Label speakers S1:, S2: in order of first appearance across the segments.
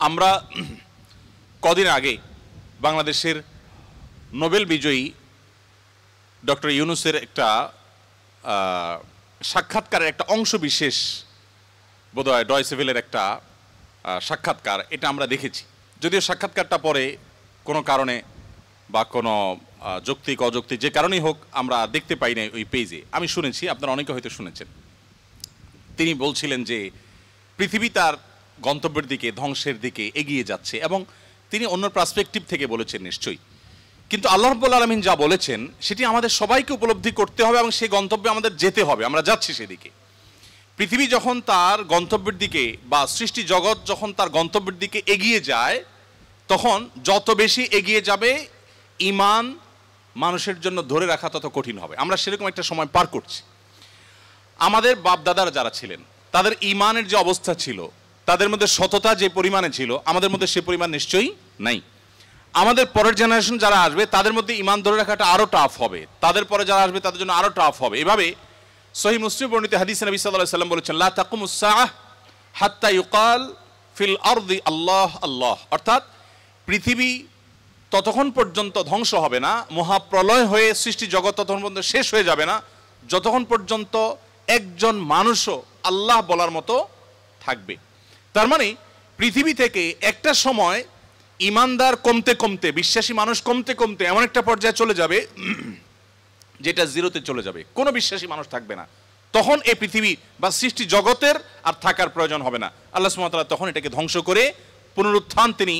S1: আমরা কদিন আগে বাংলাদেশের নোবেল বিজয়ী ডক্টর ইউনূসের একটা সাক্ষাৎকারের একটা অংশ বিশেষ বোধহয় ডয়েচে ভেলের একটা সাক্ষাৎকার, এটা আমরা দেখেছি। যদিও সাক্ষাৎকারটা পরে কোনো কারণে বা কোনো যৌক্তিক অযৌক্তিক যে কারণেই হোক আমরা দেখতে পাই না ওই পেজে। আমি শুনেছি, আপনারা অনেকে হয়তো শুনেছেন। তিনি বলছিলেন যে পৃথিবী তার গন্তব্যের দিকে, ধ্বংসের দিকে এগিয়ে যাচ্ছে, এবং তিনি অন্য পার্সপেক্টিভ থেকে বলেছেন নিশ্চয়ই। কিন্তু আল্লাহ রাব্বুল আলামিন যা বলেছেন সেটি আমাদের সবাইকে উপলব্ধি করতে হবে এবং সেই গন্তব্যে আমাদের যেতে হবে। আমরা যাচ্ছি সেদিকে। পৃথিবী যখন তার গন্তব্যের দিকে বা সৃষ্টি জগৎ যখন তার গন্তব্যের দিকে এগিয়ে যায়, তখন যত বেশি এগিয়ে যাবে ঈমান মানুষের জন্য ধরে রাখা তত কঠিন হবে। আমরা সেরকম একটা সময় পার করছি। আমাদের বাপ দাদারা যারা ছিলেন তাদের ঈমানের যে অবস্থা ছিল, তাদের মধ্যে সততা যে পরিমাণে ছিল, আমাদের মধ্যে সে পরিমাণ নিশ্চয়ই নাই। আমাদের পরের জেনারেশন যারা আসবে তাদের মধ্যে ঈমান ধরে রাখাটা আরও টাফ হবে, তাদের পরে যারা আসবে তাদের জন্য আরও টাফ হবে। এভাবে সহিহ মুসলিম বর্ণিত হাদিসে নবী সাল্লাল্লাহু আলাইহি ওয়াসাল্লাম বলেছেন, লা তাকুমুস সাআহ হাত্তা ইউকাল ফিল আরদি আল্লাহ আল্লাহ। অর্থাৎ পৃথিবী ততক্ষণ পর্যন্ত ধ্বংস হবে না, মহাপ্রলয় হয়ে সৃষ্টি জগৎ ততক্ষণ পর্যন্ত শেষ হয়ে যাবে না, যতক্ষণ পর্যন্ত একজন মানুষও আল্লাহ বলার মতো থাকবে। তার মানে পৃথিবী থেকে একটা সময় ইমানদার কমতে কমতে, বিশ্বাসী মানুষ কমতে কমতে এমন একটা পর্যায়ে চলে যাবে যেটা জিরোতে চলে যাবে, কোনো বিশ্বাসী মানুষ থাকবে না। তখন এই পৃথিবী বা সৃষ্টি জগতের আর থাকার প্রয়োজন হবে না। আল্লাহ সুবহানাহু ওয়া তাআলা তখন এটাকে ধ্বংস করে পুনরুত্থান তিনি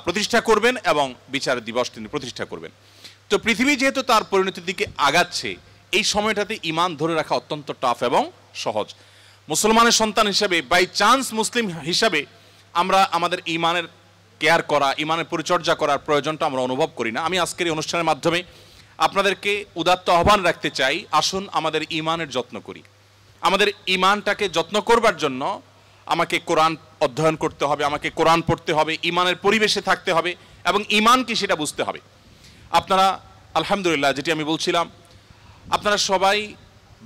S1: প্রতিষ্ঠা করবেন এবং বিচার দিবস তিনি প্রতিষ্ঠা করবেন। তো পৃথিবী যেহেতু তার পরিণতির দিকে আগাচ্ছে, এই সময়টাতে ঈমান ধরে রাখা অত্যন্ত টাফ এবং সহজ। মুসলমানের সন্তান হিসাবে, বাই চান্স মুসলিম হিসাবে আমরা আমাদের ঈমানের কেয়ার করা, ঈমানের পরিচর্যা করার প্রয়োজনটা আমরা অনুভব করি না। আমি আজকের এই অনুষ্ঠানের মাধ্যমে আপনাদেরকে উদাত্ত আহ্বান রাখতে চাই, আসুন আমাদের ঈমানের যত্ন করি। আমাদের ঈমানটাকে যত্ন করবার জন্য আমাকে কোরআন অধ্যয়ন করতে হবে, আমাকে কোরআন পড়তে হবে, ঈমানের পরিবেশে থাকতে হবে এবং ঈমান কি সেটা বুঝতে হবে। আপনারা আলহামদুলিল্লাহ, যেটি আমি বলছিলাম, আপনারা সবাই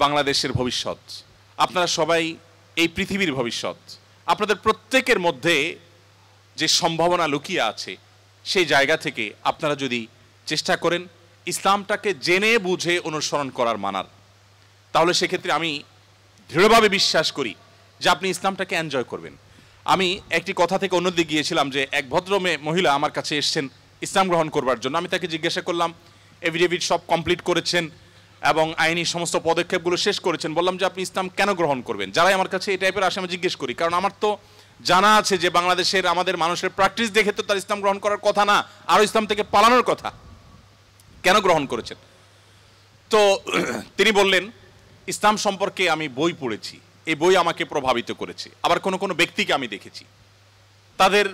S1: বাংলাদেশের ভবিষ্যৎ, আপনারা সবাই এই পৃথিবীর ভবিষ্যৎ। আপনাদের প্রত্যেকের মধ্যে যে সম্ভাবনা লুকিয়ে আছে, সেই জায়গা থেকে আপনারা যদি চেষ্টা করেন ইসলামটাকে জেনে বুঝে অনুসরণ করার মানার, তাহলে সেক্ষেত্রে আমি দৃঢ়ভাবে বিশ্বাস করি যে আপনি ইসলামটাকে এনজয় করবেন। আমি একটি কথা থেকে অন্যদিকে গিয়েছিলাম যে এক ভদ্র মহিলা আমার কাছে এসছেন ইসলাম গ্রহণ করবার জন্য। আমি তাকে জিজ্ঞাসা করলাম, এফিডেভিট সব কমপ্লিট করেছেন এবং আইনি সমস্ত পদক্ষেপগুলো শেষ করেছেন, বললাম যে আপনি ইসলাম কেন গ্রহণ করবেন? যারাই আমার কাছে এই টাইপের আসে আমি জিজ্ঞেস করি, কারণ আমার তো জানা আছে যে বাংলাদেশের আমাদের মানুষের প্র্যাকটিস দেখে তো তার ইসলাম গ্রহণ করার কথা না, আরও ইসলাম থেকে পালানোর কথা। কেন গ্রহণ করেছেন? তো তিনি বললেন, ইসলাম সম্পর্কে আমি বই পড়েছি, এই বই আমাকে প্রভাবিত করেছে। আবার কোনো কোনো ব্যক্তিকে আমি দেখেছি, তাদের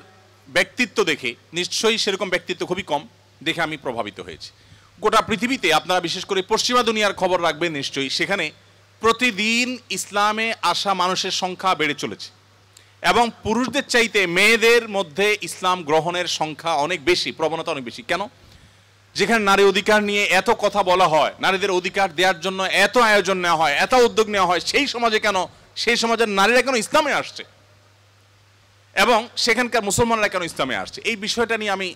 S1: ব্যক্তিত্ব দেখে, নিশ্চয়ই সেরকম ব্যক্তিত্ব খুবই কম, দেখে আমি প্রভাবিত হয়েছি। গোটা পৃথিবীতে আপনারা বিশেষ করে পশ্চিমা দুনিয়ার খবর রাখবেন নিশ্চয়ই, সেখানে প্রতিদিন ইসলামে আসা মানুষের সংখ্যা বেড়ে চলেছে এবং পুরুষদের চাইতে মেয়েদের মধ্যে ইসলাম গ্রহণের সংখ্যা অনেক বেশি, প্রবণতা অনেক বেশি। কেন? যেখানে নারী অধিকার নিয়ে এত কথা বলা হয়, নারীদের অধিকার দেওয়ার জন্য এত আয়োজন নেওয়া হয়, এত উদ্যোগ নেওয়া হয়, সেই সমাজে কেন, সেই সমাজের নারীরা কেন ইসলামে আসছে এবং সেখানকার মুসলমানরা কেন ইসলামে আসছে, এই বিষয়টা নিয়ে আমি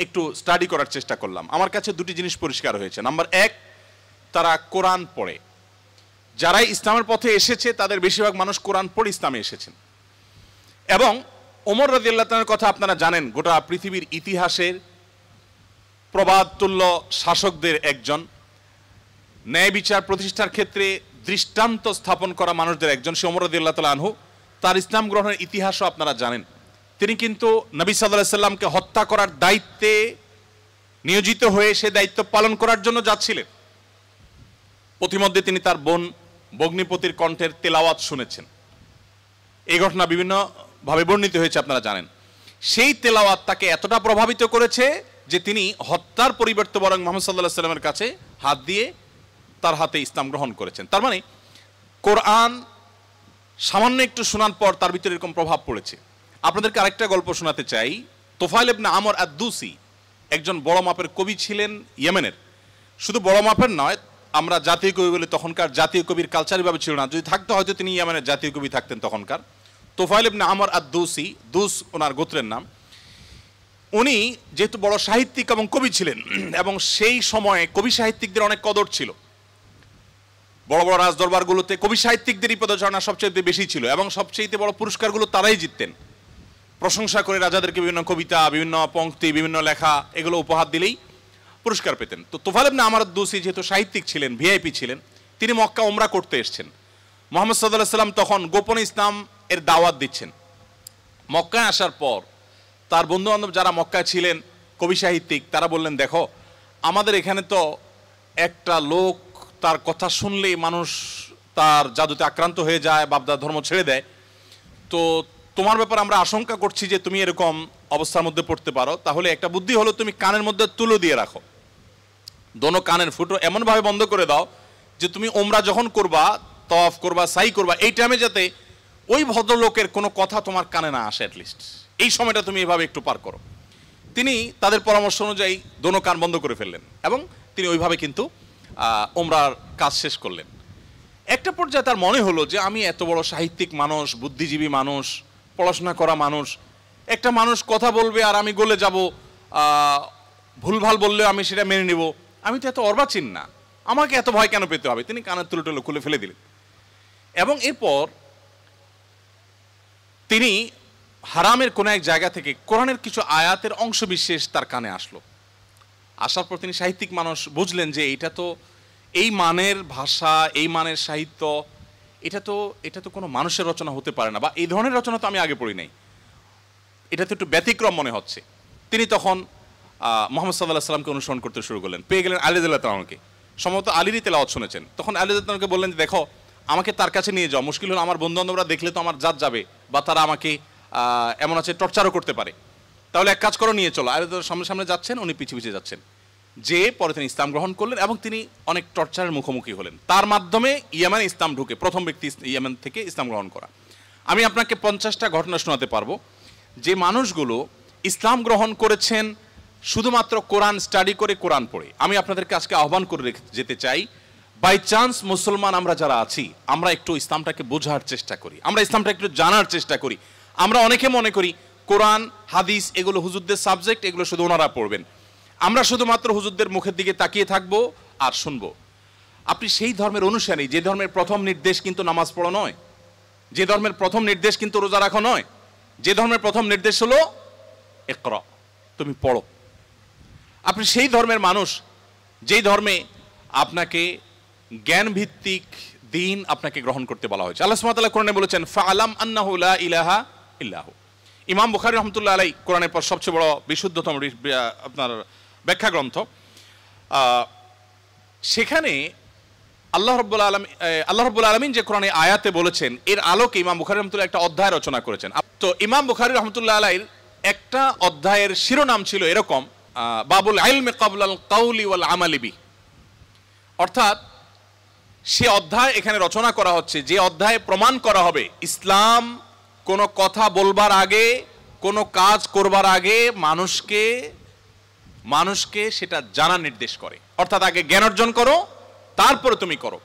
S1: একটু স্টাডি করার চেষ্টা করলাম। আমার কাছে দুটি জিনিস পরিষ্কার হয়েছে। নাম্বার এক, তারা কোরআন পড়ে। যারাই ইসলামের পথে এসেছে তাদের বেশিরভাগ মানুষ কোরআন পড়ে ইসলামে এসেছেন। এবং ওমর রাদিয়াল্লাহু তাআলার কথা আপনারা জানেন, গোটা পৃথিবীর ইতিহাসের প্রবাদতুল্য শাসকদের একজন, ন্যায় বিচার প্রতিষ্ঠার ক্ষেত্রে দৃষ্টান্ত স্থাপন করা মানুষদের একজন, সে ওমর রাদিয়াল্লাহু তাআলা আনহু। তার ইসলাম গ্রহণের ইতিহাসও আপনারা জানেন। তিনি কিন্তু নবী সাল্লাল্লাহু আলাইহি সাল্লামকে হত্যা করার দায়িত্বে নিয়োজিত হয়ে সে দায়িত্ব পালন করার জন্য যাচ্ছিলেন। প্রতিমধ্যে তিনি তার বোন বগ্নিপতির কণ্ঠের তেলাওয়াত শুনেছেন। এই ঘটনা বিভিন্নভাবে বর্ণিত হয়েছে, আপনারা জানেন। সেই তেলাওয়াত তাকে এতটা প্রভাবিত করেছে যে তিনি হত্যার পরিবর্তে বরং মুহাম্মদ সাল্লাল্লাহু আলাইহি সাল্লামের কাছে হাত দিয়ে তার হাতে ইসলাম গ্রহণ করেছেন। তার মানে কোরআন সামান্য একটু শোনার পর তার ভিতরে এরকম প্রভাব পড়েছে। আপনাদেরকে আরেকটা গল্প শোনাতে চাই। তোফাইল ইবনে আমর আদ-দুসি একজন বড় মাপের কবি ছিলেন ইয়েমেনের। শুধু বড় মাপের নয়, আমরা জাতীয় কবি বলি, তখনকার জাতীয় কবির কালচারভাবে ছিল না, যদি থাকতো হয়তো তিনি ইয়েমেনের জাতীয় কবি থাকতেন তখনকার। তুফাইল ইবনে আমর আদ-দুসি, দুস ওনার গোত্রের নাম। উনি যেহেতু বড় সাহিত্যিক এবং কবি ছিলেন, এবং সেই সময়ে কবি সাহিত্যিকদের অনেক কদর ছিল। বড় বড় রাজদরবারগুলোতে কবি সাহিত্যিকদেরই পদচারণা সবচেয়ে বেশি ছিল, এবং সবচেয়ে বড় পুরস্কারগুলো তারাই জিততেন। প্রশংসা করে রাজাদেরকে বিভিন্ন কবিতা, বিভিন্ন পংক্তি, বিভিন্ন লেখা এগুলো উপহার দিলেই পুরস্কার পেতেন। তো তুফাইল ইবনে আমর আদ-দুসি যেহেতু সাহিত্যিক ছিলেন, ভিআইপি ছিলেন, তিনি মক্কা উমরা করতে এসেছেন। মুহাম্মদ সাল্লাল্লাহু আলাইহি ওয়াসাল্লাম তখন গোপনে ইসলাম এর দাওয়াত দিচ্ছেন। মক্কায় আসার পর তার বন্ধু বান্ধব যারা মক্কায় ছিলেন কবি সাহিত্যিক, তারা বললেন, দেখো আমাদের এখানে তো একটা লোক, তার কথা শুনলেই মানুষ তার জাদুতে আক্রান্ত হয়ে যায়, বাপদা ধর্ম ছেড়ে দেয়। তো তোমার ব্যাপারে আমরা আশঙ্কা করছি যে তুমি এরকম অবস্থার মধ্যে পড়তে পারো। তাহলে একটা বুদ্ধি হলো, তুমি কানের মধ্যে তুলো দিয়ে রাখো, দোনো কানের ফুটো এমনভাবে বন্ধ করে দাও যে তুমি ওমরা যখন করবা, তওয়াফ করবা, সাই করবা, এই টাইমে যাতে ওই ভদ্রলোকের কোনো কথা তোমার কানে না আসে, অ্যাটলিস্ট এই সময়টা তুমি এভাবে একটু পার করো। তিনি তাদের পরামর্শ অনুযায়ী দোনো কান বন্ধ করে ফেললেন, এবং তিনি ওইভাবে কিন্তু ওমরার কাজ শেষ করলেন। একটা পর্যায়ে তার মনে হলো যে আমি এত বড় সাহিত্যিক মানুষ, বুদ্ধিজীবী মানুষ, পড়াশোনা করা মানুষ, একটা মানুষ কথা বলবে আর আমি গলে যাব, ভুলভাল বললেও আমি সেটা মেনে নেব, আমি তো এত অর্বাচীন না, আমাকে এত ভয় কেন পেতে হবে। তিনি কানের তুলো টুলো খুলে ফেলে দিলেন, এবং এরপর তিনি হারামের কোন এক জায়গা থেকে কোরআনের কিছু আয়াতের অংশ বিশেষ তার কানে আসলো। আসার পর তিনি সাহিত্যিক মানুষ, বুঝলেন যে এটা তো এই মানের ভাষা, এই মানের সাহিত্য, এটা তো কোনো মানুষের রচনা হতে পারে না, বা এই ধরনের রচনা তো আমি আগে পড়ি নাই, এটা তো একটু ব্যতিক্রম মনে হচ্ছে। তিনি তখন মুহাম্মদ সাল্লাল্লাহু আলাইহি ওয়াসাল্লামকে অনুসরণ করতে শুরু করলেন। পেয়ে গেলেন আলী রাদিয়াল্লাহু তাআলাকে, সম্ভবত আলীরই তেলাওয়াত শুনেছেন। তখন আলী রাদিয়াল্লাহু তাআলাকে বললেন, দেখো আমাকে তার কাছে নিয়ে যাও, মুশকিল হলো আমার বন্ধু বান্ধবরা দেখলে তো আমার জাত যাবে, বা তারা আমাকে এমন আছে টর্চারও করতে পারে, তাহলে এক কাজ করো, নিয়ে চলো। আলী রাদিয়াল্লাহু সামনে সামনে যাচ্ছেন, উনি পিছিয়ে পিছিয়ে যাচ্ছেন। যে পরে তিনি ইসলাম গ্রহণ করলেন, এবং তিনি অনেক টর্চারের মুখোমুখি হলেন। তার মাধ্যমে ইয়েমেনে ইসলাম ঢুকে প্রথম ব্যক্তি ইয়েমেন থেকে ইসলাম গ্রহণ করা। আমি আপনাকে 50টা ঘটনা শোনাতে পারবো যে মানুষগুলো ইসলাম গ্রহণ করেছেন শুধুমাত্র কোরআন স্টাডি করে, কোরআন পড়ে। আমি আপনাদেরকে আজকে আহ্বান করে যেতে চাই, বাই চান্স মুসলমান আমরা যারা আছি, আমরা একটু ইসলামটাকে বোঝার চেষ্টা করি, আমরা ইসলামটা একটু জানার চেষ্টা করি। আমরা অনেকে মনে করি কোরআন হাদিস এগুলো হুজুরদের সাবজেক্ট, এগুলো শুধু ওনারা পড়বেন, আমরা শুধুমাত্র হুজুরদের মুখের দিকে তাকিয়ে থাকবো আর শুনবো। আপনি সেই ধর্মের অনুসারী, যে ধর্মের প্রথম নির্দেশ কিন্তু নামাজ পড়া নয়, যে ধর্মের প্রথম নির্দেশ কিন্তু রোজা রাখা নয়, যে ধর্মের প্রথম নির্দেশ হলো ইকরা, তুমি পড়ো। আপনি সেই ধর্মের মানুষ, যেই ধর্মে আপনাকে জ্ঞান ভিত্তিক দিন আপনাকে গ্রহণ করতে বলা হয়েছে। আল্লাহ সুবহানাহু ওয়া তাআলা কোরআনে বলেছেন, ফাআলাম আন্নাহু লা ইলাহা ইল্লাহু। ইমাম বুখারী রাহমাতুল্লাহ আলাইহি কোরআনের পর সবচেয়ে বড় বিশুদ্ধতম আপনার ব্যাখ্যা গ্রন্থ, সেখানে আল্লাহ রাব্বুল আলামিন যে কোরআনে আয়াতে বলেছেন, এর আলোকে ইমাম বুখারী রাহমাতুল্লাহ একটা অধ্যায় রচনা করেছেন। তো ইমাম বুখারী রাহমাতুল্লাহ আলাইহির একটা অধ্যায়ের শিরোনাম ছিল এরকম, বাবুল ইলমি ক্বাবলাল কাউলি ওয়াল আমালি বি। অর্থাৎ সে অধ্যায় এখানে রচনা করা হচ্ছে, যে অধ্যায়ে প্রমাণ করা হবে ইসলাম কোনো কথা বলবার আগে, কোনো কাজ করবার আগে মানুষকে সেটা জানার নির্দেশ করে। অর্থাৎ আগে জ্ঞান অর্জন করো, তারপরে তুমি করো।